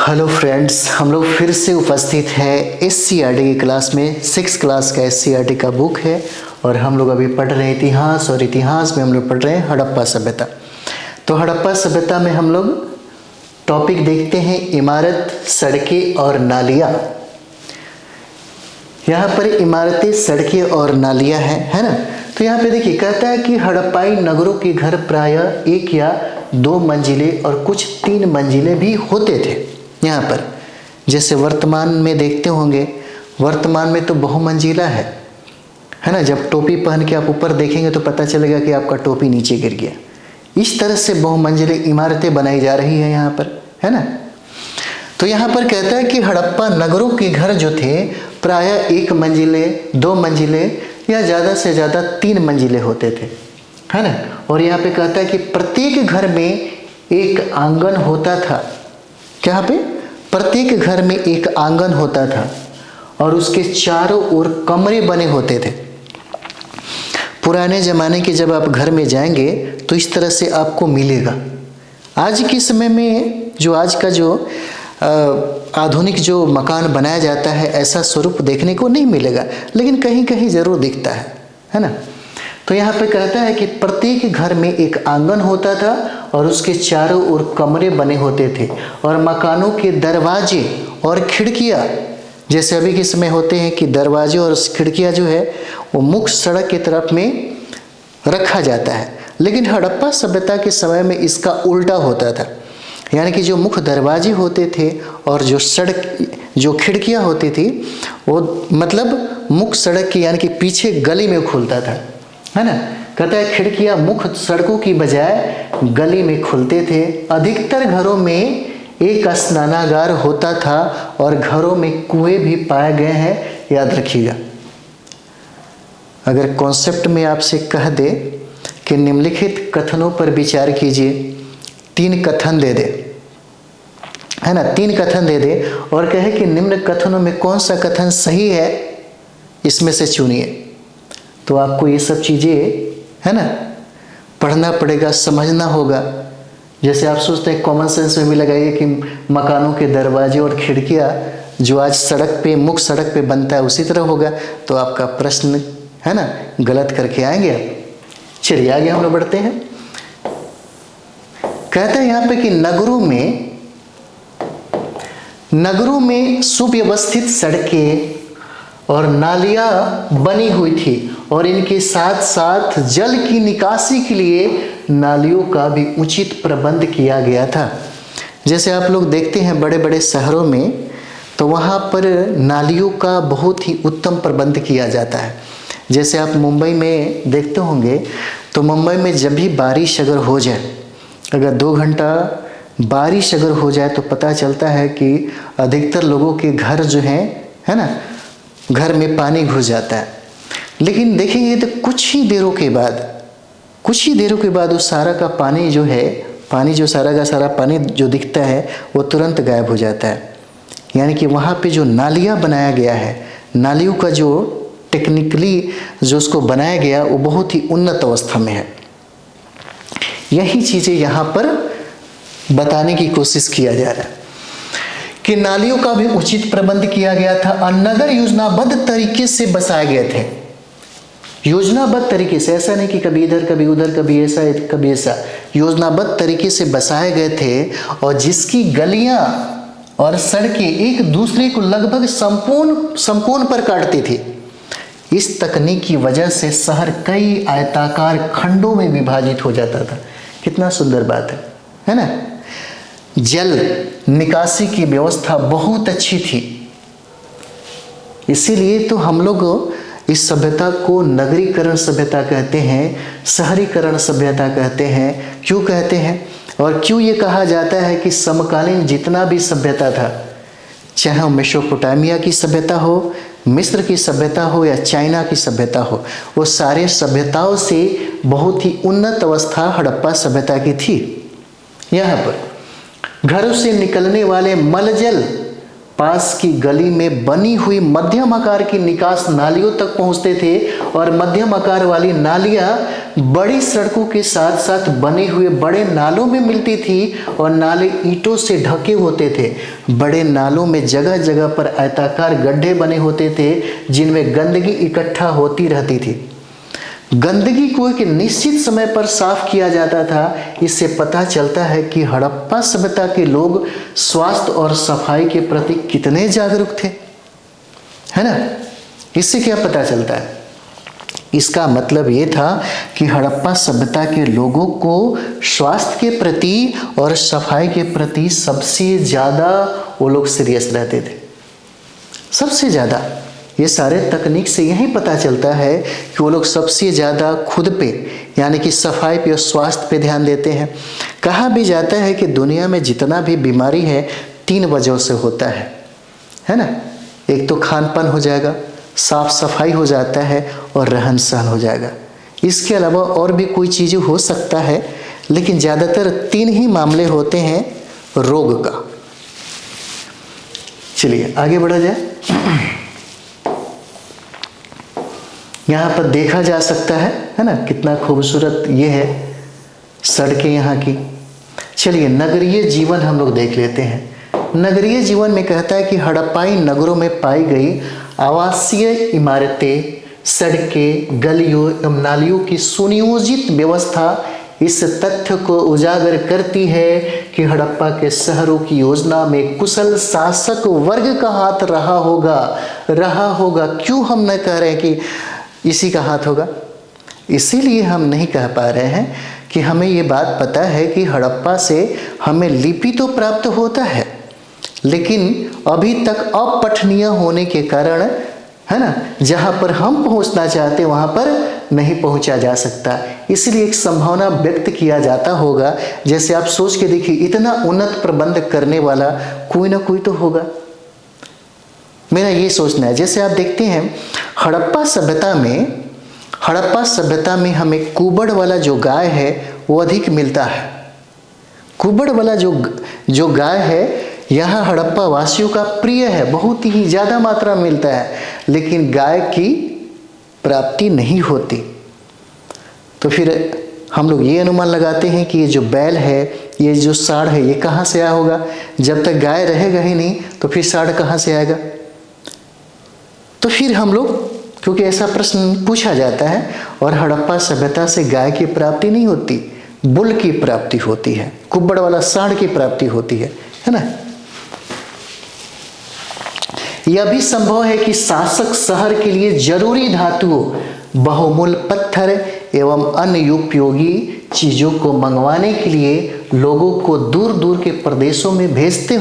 Hello friends, हम लोग फिर से उपस्थित हैं एससीईआरटी की क्लास में। 6 क्लास का एससीईआरटी का बुक है और हम लोग अभी पढ़ रहे हैं इतिहास, और इतिहास में हम लोग पढ़ रहे हैं हड़प्पा सभ्यता। तो हड़प्पा सभ्यता में हम लोग टॉपिक देखते हैं इमारत, सड़कें और नालियाँ। यहाँ पर इमारतें, सड़कें और नालियाँ है ना। तो यहाँ पे देखिए, कहता है कि हड़प्पाई नगरों के घर प्रायः 1 या 2 मंजिले और कुछ 3 मंजिले भी होते थे। यहाँ पर जैसे वर्तमान में देखते होंगे, वर्तमान में तो बहुमंजिला है ना। जब टोपी पहन के आप ऊपर देखेंगे तो पता चलेगा कि आपका टोपी नीचे गिर गया। इस तरह से बहुमंजिले इमारतें बनाई जा रही है यहाँ पर, है ना। तो यहाँ पर कहता है कि हड़प्पा नगरों के घर जो थे प्रायः 1 मंजिले, 2 मंजिले या ज़्यादा से ज़्यादा 3 मंजिले होते थे, है ना। और यहाँ पे कहता है कि प्रत्येक घर में एक आंगन होता था। क्या पे? प्रत्येक घर में एक आंगन होता था और उसके चारों ओर कमरे बने होते थे। पुराने ज़माने के जब आप घर में जाएंगे तो इस तरह से आपको मिलेगा। आज के समय में जो आज का जो आधुनिक जो मकान बनाया जाता है, ऐसा स्वरूप देखने को नहीं मिलेगा, लेकिन कहीं कहीं ज़रूर दिखता है ना। तो यहाँ पे कहता है कि प्रत्येक घर में एक आंगन होता था और उसके चारों ओर कमरे बने होते थे, और मकानों के दरवाजे और खिड़कियाँ जैसे अभी के समय होते हैं कि दरवाजे और खिड़कियाँ जो है वो मुख्य सड़क की तरफ में रखा जाता है। लेकिन हड़प्पा सभ्यता के समय में इसका उल्टा होता था, यानी कि जो मुख्य दरवाजे होते थे और जो खिड़कियाँ होती थी वो मतलब मुख्य सड़क की यानी कि पीछे गली में खुलता था, है ना। कहता है खिड़कियाँ मुख्य सड़कों की बजाय गली में खुलते थे। अधिकतर घरों में एक स्नानागार होता था और घरों में कुएं भी पाए गए हैं, याद रखिएगा। अगर कॉन्सेप्ट में आपसे कह दे कि निम्नलिखित कथनों पर विचार कीजिए, 3 कथन दे दे, है ना, 3 कथन दे दे और कहे कि निम्न कथनों में कौन सा कथन सही है, इसमें से चुनिए, तो आपको ये सब चीज़ें, है ना, पढ़ना पड़ेगा, समझना होगा। जैसे आप सोचते हैं कॉमन सेंस में भी लगाइए कि मकानों के दरवाजे और खिड़कियाँ जो आज सड़क पे, मुख्य सड़क पे बनता है उसी तरह होगा, तो आपका प्रश्न, है ना, गलत करके आएंगे आप। चलिए आगे हम लोग बढ़ते हैं। कहते हैं यहाँ पे कि नगरों में सुव्यवस्थित सड़कें और नालियाँ बनी हुई थी और इनके साथ साथ जल की निकासी के लिए नालियों का भी उचित प्रबंध किया गया था। जैसे आप लोग देखते हैं बड़े बड़े शहरों में, तो वहाँ पर नालियों का बहुत ही उत्तम प्रबंध किया जाता है। जैसे आप मुंबई में देखते होंगे, तो मुंबई में जब भी बारिश अगर हो जाए, अगर 2 घंटा बारिश अगर हो जाए तो पता चलता है कि अधिकतर लोगों के घर जो हैं, है ना, घर में पानी घुस जाता है। लेकिन देखेंगे तो कुछ ही देरों के बाद वो सारा का पानी जो है, सारा का सारा पानी जो दिखता है वो तुरंत गायब हो जाता है। यानी कि वहाँ पे जो नालियाँ बनाया गया है, नालियों का जो टेक्निकली जो उसको बनाया गया वो बहुत ही उन्नत अवस्था में है। यही चीज़ें यहाँ पर बताने की कोशिश किया जा रहा है कि नालियों का भी उचित प्रबंध किया गया था और नगर योजनाबद्ध तरीके से बसाए गए थे। योजनाबद्ध तरीके से, ऐसा नहीं कि कभी इधर कभी उधर, कभी ऐसा कभी ऐसा, योजनाबद्ध तरीके से बसाए गए थे, और जिसकी गलियां और सड़कें एक दूसरे को लगभग समकोण पर काटती थी। इस तकनीक की वजह से शहर कई आयताकार खंडों में विभाजित हो जाता था। कितना सुंदर बात है ना। जल निकासी की व्यवस्था बहुत अच्छी थी, इसीलिए तो हम लोग इस सभ्यता को नगरीकरण सभ्यता कहते हैं, शहरीकरण सभ्यता कहते हैं। क्यों कहते हैं और क्यों ये कहा जाता है कि समकालीन जितना भी सभ्यता था, चाहे वो मेसोपोटामिया की सभ्यता हो, मिस्र की सभ्यता हो या चाइना की सभ्यता हो, वो सारे सभ्यताओं से बहुत ही उन्नत अवस्था हड़प्पा सभ्यता की थी। यहाँ पर घरों से निकलने वाले मलजल पास की गली में बनी हुई मध्यम आकार की निकास नालियों तक पहुंचते थे और मध्यम आकार वाली नालियां बड़ी सड़कों के साथ साथ बने हुए बड़े नालों में मिलती थी और नाले ईंटों से ढके होते थे। बड़े नालों में जगह जगह पर आयताकार गड्ढे बने होते थे जिनमें गंदगी इकट्ठा होती रहती थी। गंदगी को एक निश्चित समय पर साफ किया जाता था। इससे पता चलता है कि हड़प्पा सभ्यता के लोग स्वास्थ्य और सफाई के प्रति कितने जागरूक थे, है ना। इससे क्या पता चलता है? इसका मतलब ये था कि हड़प्पा सभ्यता के लोगों को स्वास्थ्य के प्रति और सफाई के प्रति सबसे ज़्यादा वो लोग सीरियस रहते थे, सबसे ज़्यादा। ये सारे तकनीक से यही पता चलता है कि वो लोग सबसे ज़्यादा खुद पे यानी कि सफाई पे और स्वास्थ्य पे ध्यान देते हैं। कहा भी जाता है कि दुनिया में जितना भी बीमारी है 3 वजहों से होता है ना। एक तो खान पान हो जाएगा, साफ सफाई हो जाता है और रहन सहन हो जाएगा। इसके अलावा और भी कोई चीज़ हो सकता है, लेकिन ज़्यादातर 3 ही मामले होते हैं रोग का। चलिए आगे बढ़ा जाए। यहाँ पर देखा जा सकता है ना, कितना खूबसूरत ये है सड़कें यहाँ की। चलिए नगरीय जीवन हम लोग देख लेते हैं। नगरीय जीवन में कहता है कि हड़प्पाई नगरों में पाई गई आवासीय इमारतें, सड़कें, गलियों एवं नालियों की सुनियोजित व्यवस्था इस तथ्य को उजागर करती है कि हड़प्पा के शहरों की योजना में कुशल शासक वर्ग का हाथ रहा होगा। क्यों हम न कह रहे हैं कि इसी का हाथ होगा? इसीलिए हम नहीं कह पा रहे हैं कि हमें ये बात पता है कि हड़प्पा से हमें लिपि तो प्राप्त होता है, लेकिन अभी तक अपठनीय होने के कारण, है ना, जहाँ पर हम पहुँचना चाहते वहाँ पर नहीं पहुँचा जा सकता। इसलिए एक संभावना व्यक्त किया जाता होगा। जैसे आप सोच के देखिए, इतना उन्नत प्रबंध करने वाला कोई ना कोई तो होगा। मेरा ये सोचना है। जैसे आप देखते हैं हड़प्पा सभ्यता में हमें कुबड़ वाला जो गाय है वो अधिक मिलता है। कुबड़ वाला जो गाय है यहाँ हड़प्पा वासियों का प्रिय है, बहुत ही ज़्यादा मात्रा में मिलता है, लेकिन गाय की प्राप्ति नहीं होती। तो फिर हम लोग ये अनुमान लगाते हैं कि ये जो बैल है, ये जो साढ़ है, ये कहाँ से आया होगा? जब तक गाय रहेगा ही नहीं तो फिर साढ़ कहाँ से आएगा? तो फिर हम लोग, क्योंकि ऐसा प्रश्न पूछा जाता है, और हड़प्पा सभ्यता से गाय की प्राप्ति नहीं होती, बुल की प्राप्ति होती है, कुब्बड़ वाला साढ़ की प्राप्ति होती है ना। यह भी संभव है कि शासक शहर के लिए जरूरी धातुओं, बहुमूल्य पत्थर एवं अन्य उपयोगी चीजों को मंगवाने के लिए लोगों को दूर दूर के प्रदेशों में भेजते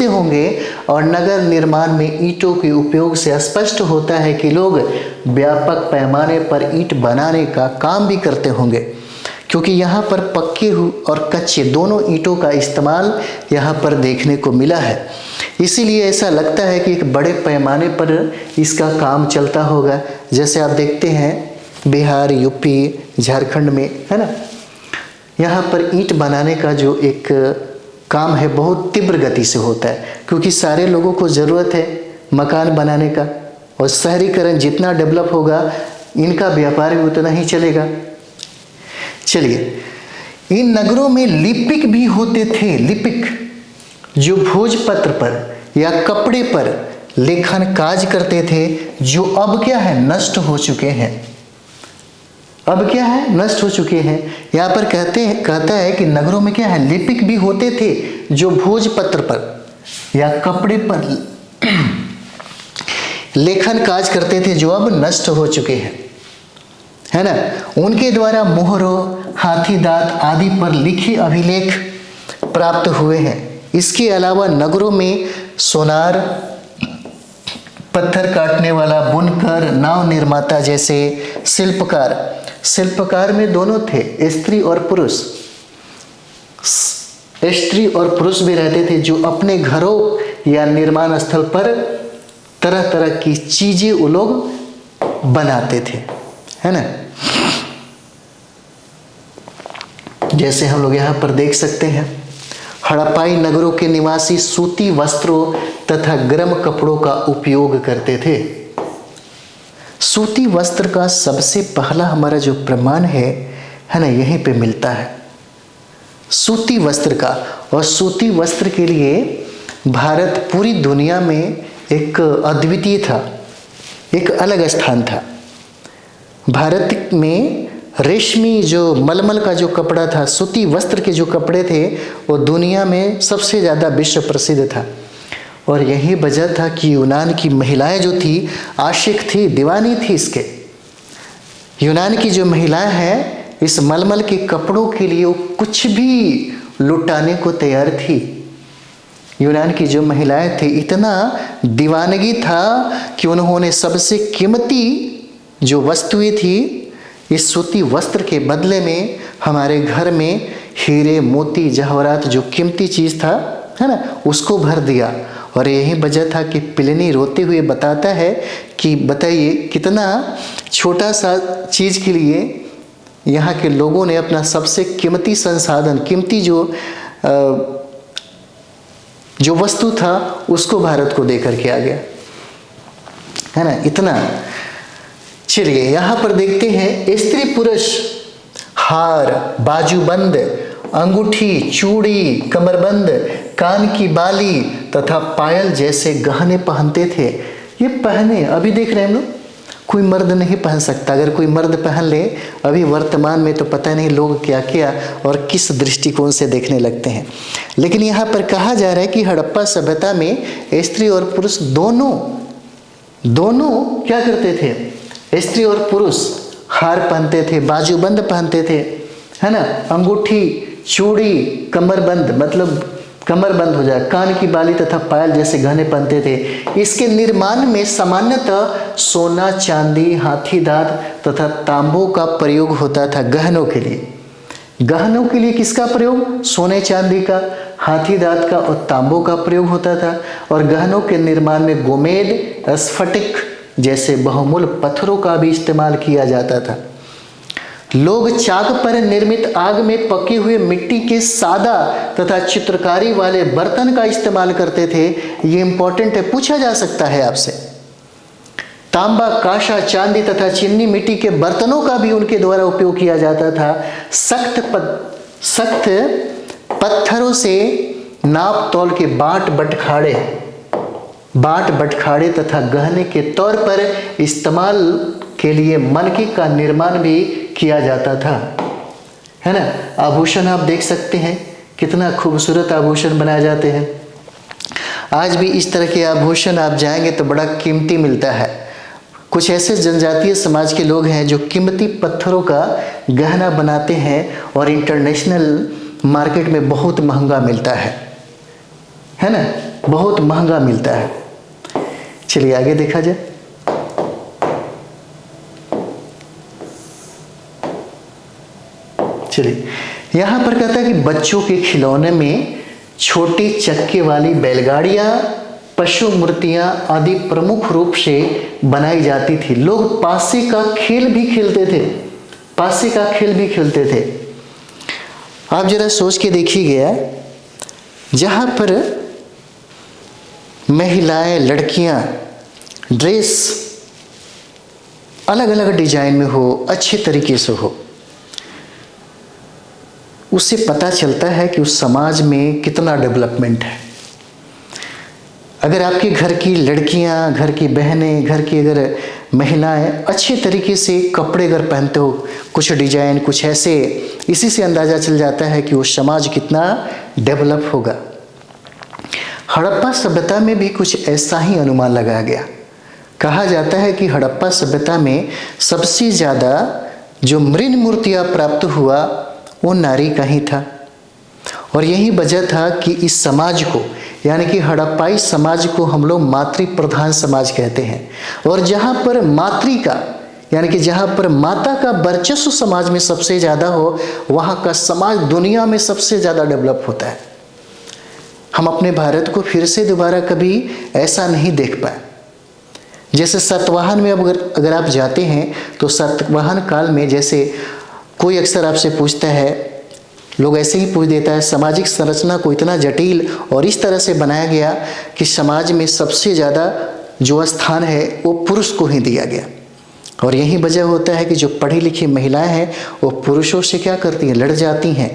होंगे। और नगर निर्माण में ईंटों के उपयोग से स्पष्ट होता है कि लोग व्यापक पैमाने पर ईंट बनाने का काम भी करते होंगे, क्योंकि यहाँ पर पक्के और कच्चे दोनों ईंटों का इस्तेमाल यहाँ पर देखने को मिला है। इसीलिए ऐसा लगता है कि एक बड़े पैमाने पर इसका काम चलता होगा। जैसे आप देखते हैं बिहार, यूपी, झारखंड में, है ना, यहाँ पर ईंट बनाने का जो एक काम है बहुत तीव्र गति से होता है, क्योंकि सारे लोगों को ज़रूरत है मकान बनाने का, और शहरीकरण जितना डेवलप होगा इनका व्यापार भी उतना ही चलेगा। चलिए, इन नगरों में लिपिक भी होते थे। लिपिक जो भोजपत्र पर या कपड़े पर लेखन काज करते थे, जो अब क्या है, नष्ट हो चुके हैं। अब क्या है, नष्ट हो चुके हैं। यहाँ पर कहता है कि नगरों में क्या है, लिपिक भी होते थे जो भोजपत्र पर या कपड़े पर लेखन काज करते थे, जो अब नष्ट हो चुके हैं, है ना। उनके द्वारा मोहरों, हाथी दांत आदि पर लिखे अभिलेख प्राप्त हुए हैं। इसके अलावा नगरों में सोनार, पत्थर काटने वाला, बुनकर, नाव निर्माता जैसे शिल्पकार में दोनों थे, स्त्री और पुरुष भी रहते थे, जो अपने घरों या निर्माण स्थल पर तरह तरह की चीजें वो लोग बनाते थे, है ना। जैसे हम लोग यहाँ पर देख सकते हैं हड़प्पाई नगरों के निवासी सूती वस्त्रों तथा गर्म कपड़ों का उपयोग करते थे। सूती वस्त्र का सबसे पहला हमारा जो प्रमाण है ना, यहीं पे मिलता है सूती वस्त्र का। और सूती वस्त्र के लिए भारत पूरी दुनिया में एक अद्वितीय था, एक अलग स्थान था। भारत में रेशमी जो मलमल का जो कपड़ा था, सूती वस्त्र के जो कपड़े थे, वो दुनिया में सबसे ज़्यादा विश्व प्रसिद्ध था। और यही वजह था कि यूनान की महिलाएं जो थी आशिक थी, दीवानी थी इसके। यूनान की जो महिलाएं हैं इस मलमल के कपड़ों के लिए वो कुछ भी लुटाने को तैयार थी। यूनान की जो महिलाएं थी, इतना दीवानगी था कि उन्होंने सबसे कीमती जो वस्तुएं थी इस सूती वस्त्र के बदले में हमारे घर में हीरे मोती जवाहरात जो कीमती चीज़ था, है ना, उसको भर दिया। और यही वजह था कि प्लिनी रोते हुए बताता है कि बताइए कितना छोटा सा चीज़ के लिए यहाँ के लोगों ने अपना सबसे कीमती संसाधन, कीमती जो वस्तु था उसको भारत को दे करके आ गया, है ना, इतना। चलिए यहाँ पर देखते हैं स्त्री पुरुष हार, बाजूबंद, अंगूठी, चूड़ी, कमरबंद, कान की बाली तथा पायल जैसे गहने पहनते थे। ये पहने अभी देख रहे हैं हम लोग, कोई मर्द नहीं पहन सकता। अगर कोई मर्द पहन ले अभी वर्तमान में तो पता नहीं लोग क्या क्या और किस दृष्टिकोण से देखने लगते हैं। लेकिन यहाँ पर कहा जा रहा है कि हड़प्पा सभ्यता में स्त्री और पुरुष दोनों क्या करते थे, स्त्री और पुरुष हार पहनते थे, बाजूबंद पहनते थे, है ना, अंगूठी, चूड़ी, कमरबंद, मतलब कमर बंद हो जाए, कान की बाली तथा पायल जैसे गहने पहनते थे। इसके निर्माण में सामान्यतः सोना, चांदी, हाथी दांत तथा तांबों का प्रयोग होता था गहनों के लिए। गहनों के लिए किसका प्रयोग? सोने चांदी का, हाथी दांत का और तांबों का प्रयोग होता था। और गहनों के निर्माण में गोमेद, स्फटिक जैसे बहुमूल्य पत्थरों का भी इस्तेमाल किया जाता था। लोग चाक पर निर्मित आग में पके हुए मिट्टी के सादा तथा चित्रकारी वाले बर्तन का इस्तेमाल करते थे। ये इंपॉर्टेंट है, पूछा जा सकता है आपसे। तांबा, कांसा, चांदी तथा चीनी मिट्टी के बर्तनों का भी उनके द्वारा उपयोग किया जाता था। सख्त पत्थरों से नाप तौल के बाट बटखाड़े तथा गहने के तौर पर इस्तेमाल के लिए मनकी का निर्माण भी किया जाता था, है ना। आभूषण आप देख सकते हैं कितना खूबसूरत आभूषण बनाए जाते हैं। आज भी इस तरह के आभूषण आप जाएंगे तो बड़ा कीमती मिलता है। कुछ ऐसे जनजातीय समाज के लोग हैं जो कीमती पत्थरों का गहना बनाते हैं और इंटरनेशनल मार्केट में बहुत महंगा मिलता है ना, बहुत महंगा मिलता है। चलिए आगे देखा जाए। चलिए यहाँ पर कहता है कि बच्चों के खिलौने में छोटे चक्के वाली बैलगाड़ियाँ, पशु मूर्तियाँ आदि प्रमुख रूप से बनाई जाती थी। लोग पासे का खेल भी खेलते थे। आप जरा सोच के देखिएगा, जहाँ पर महिलाएं, लड़कियाँ ड्रेस अलग अलग डिजाइन में हो, अच्छे तरीके से हो, उससे पता चलता है कि उस समाज में कितना डेवलपमेंट है। अगर आपके घर की लड़कियां, घर की बहनें, घर की अगर महिलाएं अच्छे तरीके से कपड़े अगर पहनते हो, कुछ डिजाइन, कुछ ऐसे, इसी से अंदाजा चल जाता है कि वो समाज कितना डेवलप होगा। हड़प्पा सभ्यता में भी कुछ ऐसा ही अनुमान लगाया गया। कहा जाता है कि हड़प्पा सभ्यता में सबसे ज़्यादा जो मृण मूर्तियाँ प्राप्त हुआ वो नारी का ही था। और यही वजह था कि इस समाज को, यानी कि हड़प्पाई समाज को हम लोग मातृ प्रधान समाज कहते हैं। और जहाँ पर मातृ का, यानी कि जहाँ पर माता का वर्चस्व समाज में सबसे ज़्यादा हो, वहाँ का समाज दुनिया में सबसे ज़्यादा डेवलप होता है। हम अपने भारत को फिर से दोबारा कभी ऐसा नहीं देख पाए। जैसे सातवाहन में अब अगर आप जाते हैं तो सातवाहन काल में, जैसे कोई अक्सर आपसे पूछता है लोग ऐसे ही पूछ देता है। सामाजिक संरचना को इतना जटिल और इस तरह से बनाया गया कि समाज में सबसे ज़्यादा जो स्थान है वो पुरुष को ही दिया गया। और यही वजह होता है कि जो पढ़ी लिखी महिलाएं हैं वो पुरुषों से क्या करती हैं, लड़ जाती हैं।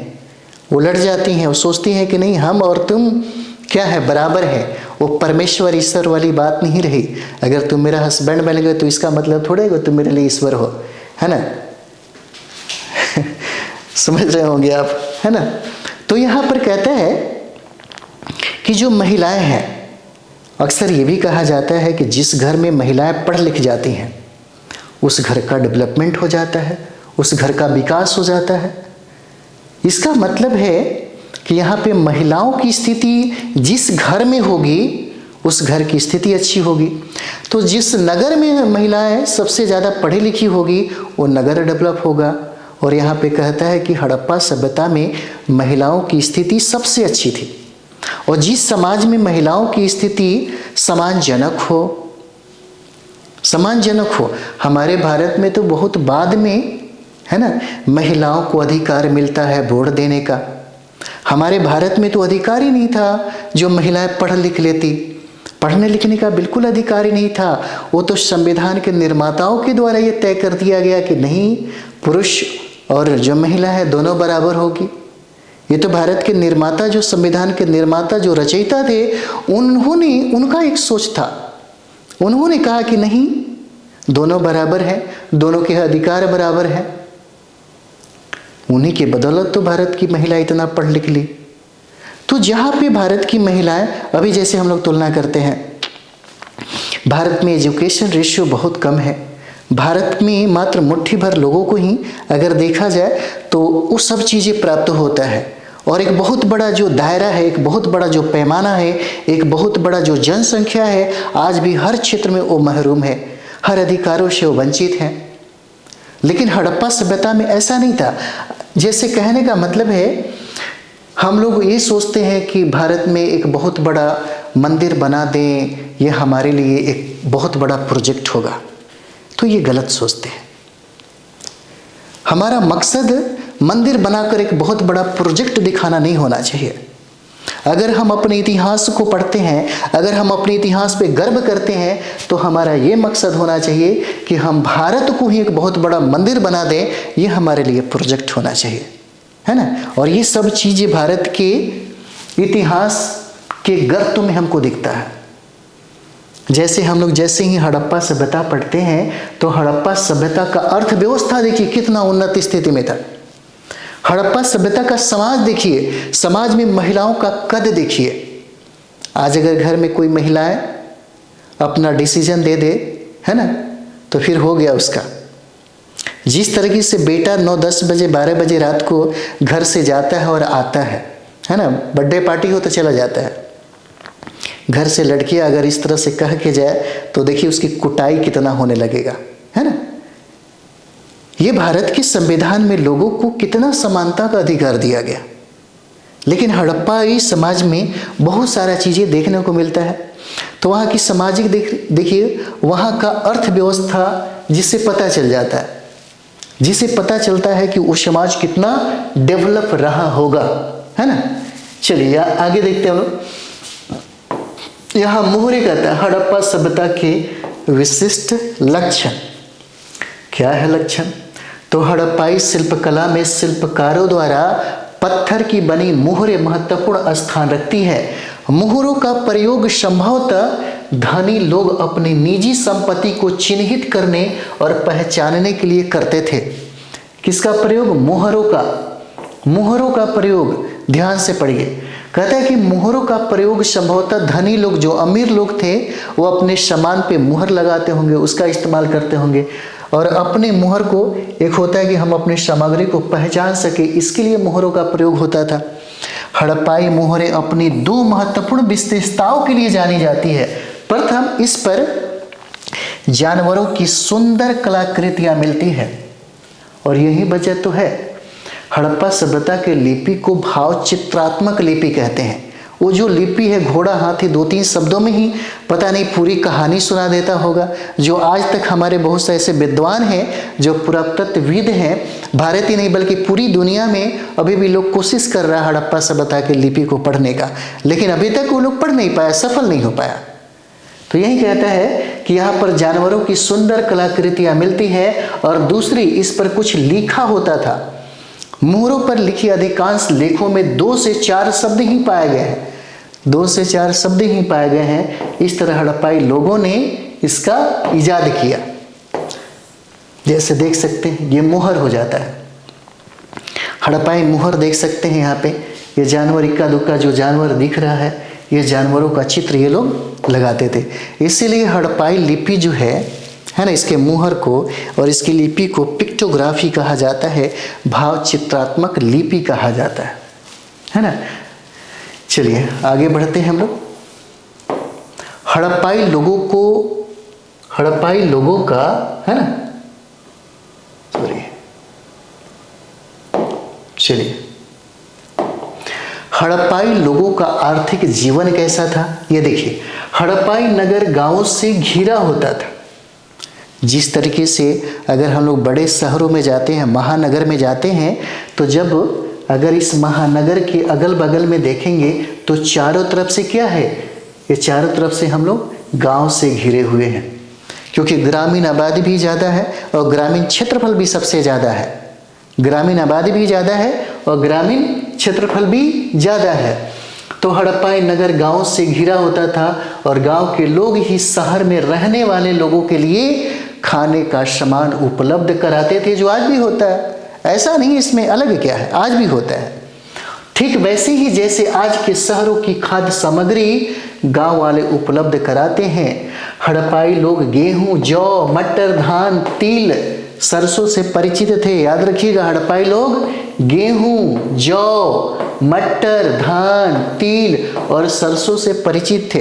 वो लड़ जाती हैं, वो सोचती हैं कि नहीं हम और तुम क्या है, बराबर है। वो परमेश्वर ईश्वर वाली बात नहीं रही। अगर तुम मेरा हस्बैंड बन गए तो इसका मतलब थोड़े कि तुम मेरे लिए ईश्वर हो, है ना। समझ रहे होंगे आप, है ना। तो यहाँ पर कहता है कि जो महिलाएं हैं, अक्सर ये भी कहा जाता है कि जिस घर में महिलाएं पढ़ लिख जाती हैं उस घर का डेवलपमेंट हो जाता है, उस घर का विकास हो जाता है। इसका मतलब है कि यहाँ पे महिलाओं की स्थिति जिस घर में होगी उस घर की स्थिति अच्छी होगी। तो जिस नगर में महिलाएं सबसे ज़्यादा पढ़ी लिखी होगी वो नगर डेवलप होगा। और यहाँ पे कहता है कि हड़प्पा सभ्यता में महिलाओं की स्थिति सबसे अच्छी थी। और जिस समाज में महिलाओं की स्थिति सम्मानजनक हो, हमारे भारत में तो बहुत बाद में, है ना, महिलाओं को अधिकार मिलता है वोट देने का। हमारे भारत में तो अधिकार ही नहीं था जो महिलाएं पढ़ लिख लेती। पढ़ने लिखने का बिल्कुल अधिकार ही नहीं था। वो तो संविधान के निर्माताओं के द्वारा ये तय कर दिया गया कि नहीं, पुरुष और जो महिला है दोनों बराबर होगी। ये तो भारत के निर्माता, जो संविधान के निर्माता, जो रचयिता थे, उनका एक सोच था। उन्होंने कहा कि नहीं, दोनों बराबर हैं, दोनों के अधिकार बराबर हैं। उन्हीं के बदौलत तो भारत की महिला इतना पढ़ लिख ली। तो जहाँ पे भारत की महिलाएं, अभी जैसे हम लोग तुलना करते हैं, भारत में एजुकेशन रेशियो बहुत कम है। भारत में मात्र मुट्ठी भर लोगों को ही अगर देखा जाए तो वो सब चीज़ें प्राप्त होता है। और एक बहुत बड़ा जो दायरा है, एक बहुत बड़ा जो पैमाना है, एक बहुत बड़ा जो जनसंख्या है, आज भी हर क्षेत्र में वो महरूम है, हर अधिकारों से वो वंचित हैं। लेकिन हड़प्पा सभ्यता में ऐसा नहीं था। जैसे कहने का मतलब है, हम लोग ये सोचते हैं कि भारत में एक बहुत बड़ा मंदिर बना दें, ये हमारे लिए एक बहुत बड़ा प्रोजेक्ट होगा। तो ये गलत सोचते हैं। हमारा मकसद मंदिर बनाकर एक बहुत बड़ा प्रोजेक्ट दिखाना नहीं होना चाहिए। अगर हम अपने इतिहास को पढ़ते हैं, अगर हम अपने इतिहास पे गर्व करते हैं, तो हमारा ये मकसद होना चाहिए कि हम भारत को ही एक बहुत बड़ा मंदिर बना दें। ये हमारे लिए प्रोजेक्ट होना चाहिए, है ना। और ये सब चीज़ें भारत के इतिहास के गर्त में हमको दिखता है। जैसे हम लोग जैसे ही हड़प्पा सभ्यता पढ़ते हैं तो हड़प्पा सभ्यता का अर्थव्यवस्था देखिए कितना उन्नत स्थिति में था। हड़प्पा सभ्यता का समाज देखिए, समाज में महिलाओं का कद देखिए। आज अगर घर में कोई महिलाएं अपना डिसीजन दे दे, है ना, तो फिर हो गया उसका। जिस तरीके से बेटा 9-10 बजे 12 बजे रात को घर से जाता है और आता है ना, बर्थडे पार्टी हो तो चला जाता है। घर से लड़कियां अगर इस तरह से कह के जाए तो देखिए उसकी कुटाई कितना होने लगेगा, है ना। ये भारत के संविधान में लोगों को कितना समानता का अधिकार दिया गया। लेकिन हड़प्पाई समाज में बहुत सारा चीज़ें देखने को मिलता है। तो वहाँ की सामाजिक देखिए, वहाँ का अर्थव्यवस्था जिससे पता चल जाता है, जिसे पता चलता है कि वो समाज कितना डेवलप रहा होगा, है ना। चलिए आगे देखते हैं हम लोग। यहाँ मोहरे कहता है हड़प्पा सभ्यता के विशिष्ट लक्षण। क्या है लक्षण? तो हड़प्पाई शिल्पकला में शिल्पकारों द्वारा पत्थर की बनी मोहरे महत्वपूर्ण स्थान रखती है। मोहरों का प्रयोग संभवतः धनी लोग अपनी निजी संपत्ति को चिन्हित करने और पहचानने के लिए करते थे। किसका प्रयोग? मोहरों का। मोहरों का प्रयोग ध्यान से पढ़िए। कहता है कि मोहरों का प्रयोग संभवतः धनी लोग, जो अमीर लोग थे, वो अपने सामान पे मुहर लगाते होंगे, उसका इस्तेमाल करते होंगे। और अपने मुहर को, एक होता है कि हम अपनी सामग्री को पहचान सके, इसके लिए मोहरों का प्रयोग होता था। हड़प्पाई मोहरें अपनी 2 महत्वपूर्ण विशेषताओं के लिए जानी जाती है। प्रथम, इस पर जानवरों की सुंदर कलाकृतियां मिलती है। और यही वजह तो है, हड़प्पा सभ्यता के लिपि को भाव चित्रात्मक लिपि कहते हैं। वो जो लिपि है घोड़ा हाथी 2-3 शब्दों में ही पता नहीं पूरी कहानी सुना देता होगा, जो आज तक हमारे बहुत से ऐसे विद्वान हैं जो पुरातत्वविद हैं, भारत ही नहीं बल्कि पूरी दुनिया में अभी भी लोग कोशिश कर रहा है हड़प्पा सभ्यता के लिपि को पढ़ने का, लेकिन अभी तक वो लोग पढ़ नहीं पाया, सफल नहीं हो पाया। तो यही कहता है कि यहाँ पर जानवरों की सुंदर कलाकृतियाँ मिलती है और दूसरी इस पर कुछ लिखा होता था। मोहरों पर लिखी अधिकांश लेखों में 2 से 4 शब्द ही पाए गए हैं, 2 से 4 शब्द ही पाए गए हैं। इस तरह हड़प्पाई लोगों ने इसका इजाद किया। जैसे देख सकते हैं ये मोहर हो जाता है, हड़प्पाई मोहर देख सकते हैं। यहाँ पे ये जानवर इक्का दुक्का जो जानवर दिख रहा है, ये जानवरों का चित्र ये लोग लगाते थे। इसीलिए हड़प्पाई लिपि जो है ना, इसके मुहर को और इसकी लिपि को पिक्टोग्राफी कहा जाता है, भाव चित्रात्मक लिपि कहा जाता है ना। चलिए आगे बढ़ते हैं हम लोग। हड़प्पाई लोगों का है ना, चलिए हड़प्पाई लोगों का आर्थिक जीवन कैसा था ये देखिए। हड़प्पाई नगर गांवों से घिरा होता था। जिस तरीके से अगर हम लोग बड़े शहरों में जाते हैं, महानगर में जाते हैं, तो जब अगर इस महानगर के अगल बगल में देखेंगे तो चारों तरफ से क्या है, ये चारों तरफ से हम लोग गांव से घिरे हुए हैं, क्योंकि ग्रामीण आबादी भी ज़्यादा है और ग्रामीण क्षेत्रफल भी सबसे ज़्यादा है। ग्रामीण आबादी भी ज़्यादा है और ग्रामीण क्षेत्रफल भी ज़्यादा है। तो हड़प्पाई नगर गांव से घिरा होता था और गांव के लोग ही शहर में रहने वाले लोगों के लिए खाने का सामान उपलब्ध कराते थे, जो आज भी होता है। ऐसा नहीं इसमें अलग क्या है, आज भी होता है। ठीक वैसे ही जैसे आज के शहरों की खाद्य सामग्री गांव वाले उपलब्ध कराते हैं, हड़प्पाई लोग गेहूं, जौ, मटर, धान, तिल, सरसों से परिचित थे। याद रखिएगा, हड़प्पाई लोग गेहूं, जौ, मटर, धान, तिल और सरसों से परिचित थे,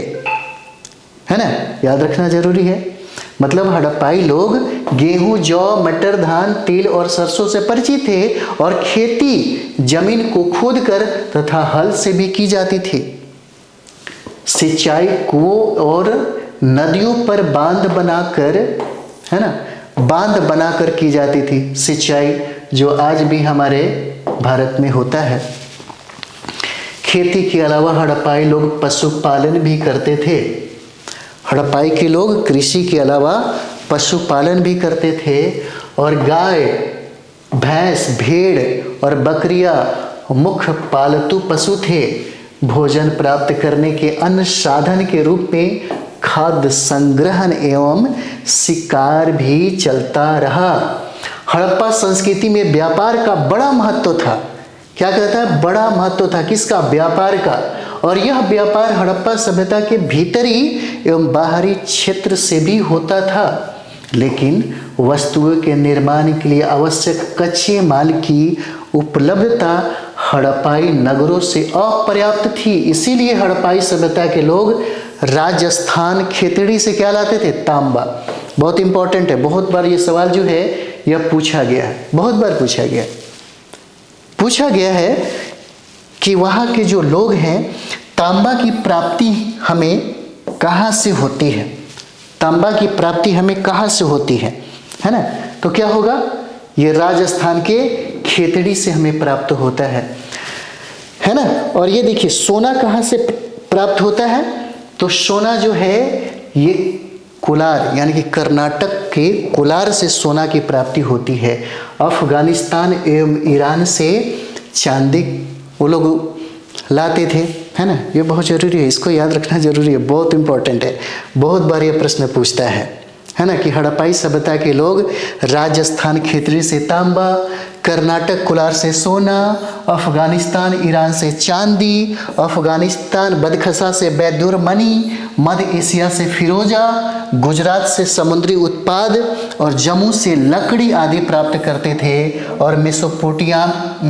है ना, याद रखना जरूरी है। मतलब हड़प्पाई लोग गेहूं, जौ, मटर, धान, तिल और सरसों से परिचित थे और खेती जमीन को खोदकर तथा हल से भी की जाती थी। सिंचाई कुओं और नदियों पर बांध बनाकर, है ना, बांध बनाकर की जाती थी सिंचाई, जो आज भी हमारे भारत में होता है। खेती के अलावा हड़प्पाई लोग पशुपालन भी करते थे। हड़प्पाई के लोग कृषि के अलावा पशुपालन भी करते थे और गाय, भैंस, भेड़ और बकरियां मुख्य पालतू पशु थे। भोजन प्राप्त करने के अन्य साधन के रूप में खाद्य संग्रहण एवं शिकार भी चलता रहा। हड़प्पा संस्कृति में व्यापार का बड़ा महत्व था। क्या कहता है, बड़ा महत्व था किसका, व्यापार का। और यह व्यापार हड़प्पा सभ्यता के भीतरी एवं बाहरी क्षेत्र से भी होता था, लेकिन वस्तुओं के निर्माण के लिए आवश्यक कच्चे माल की उपलब्धता हड़प्पाई नगरों से अपर्याप्त थी। इसीलिए हड़प्पाई सभ्यता के लोग राजस्थान खेतड़ी से क्या लाते थे, तांबा। बहुत इंपॉर्टेंट है, बहुत बार ये सवाल जो है यह पूछा गया है, बहुत बार पूछा गया है कि वहाँ के जो लोग हैं, तांबा की प्राप्ति हमें कहाँ से होती है, तांबा की प्राप्ति हमें कहाँ से होती है ना। तो क्या होगा, ये राजस्थान के खेतड़ी से हमें प्राप्त होता है ना। और ये देखिए सोना कहाँ से प्राप्त होता है, तो सोना जो है ये कोलार यानी कि कर्नाटक के कोलार से सोना की प्राप्ति होती है। अफगानिस्तान एवं ईरान से चांदी वो लोग लाते थे, है ना। ये बहुत ज़रूरी है, इसको याद रखना जरूरी है, बहुत इंपॉर्टेंट है। बहुत बार ये प्रश्न पूछता है ना, कि हड़प्पाई सभ्यता के लोग राजस्थान खेतड़ी से तांबा, कर्नाटक कोलार से सोना, अफगानिस्तान ईरान से चांदी, अफगानिस्तान बदखसा से बैदुर मणि, मध्य एशिया से फिरोजा, गुजरात से समुद्री उत्पाद और जम्मू से लकड़ी आदि प्राप्त करते थे। और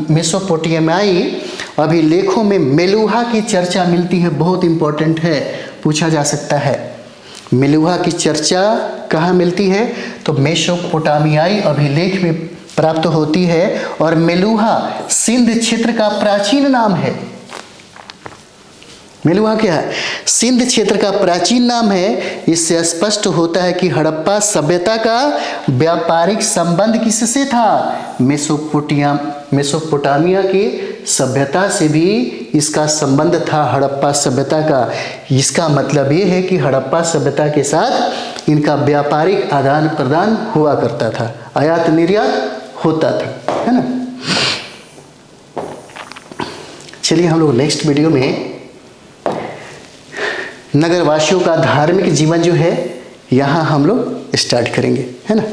मेसोपोटामियाई अभिलेखों में मेलुहा की चर्चा मिलती है, बहुत इंपॉर्टेंट है, पूछा जा सकता है। मेलुहा की चर्चा कहाँ मिलती है, तो मेसोपोटामियाई अभिलेख में प्राप्त होती है। और मेलुहा सिंध क्षेत्र का प्राचीन नाम है। मेलुहा क्या है? सिंध क्षेत्र का प्राचीन नाम है। इससे स्पष्ट होता है कि हड़प्पा सभ्यता का व्यापारिक संबंध किससे था? मेसोपोटामिया की सभ्यता से भी इसका संबंध था, हड़प्पा सभ्यता का। इसका मतलब ये है कि हड़प्पा सभ्यता के साथ इनका व्यापारिक आदान प्रदान हुआ करता था, आयात निर्यात होता था, है ना। चलिए हम लोग नेक्स्ट वीडियो में नगरवासियों का धार्मिक जीवन जो है यहाँ हम लोग स्टार्ट करेंगे, है ना।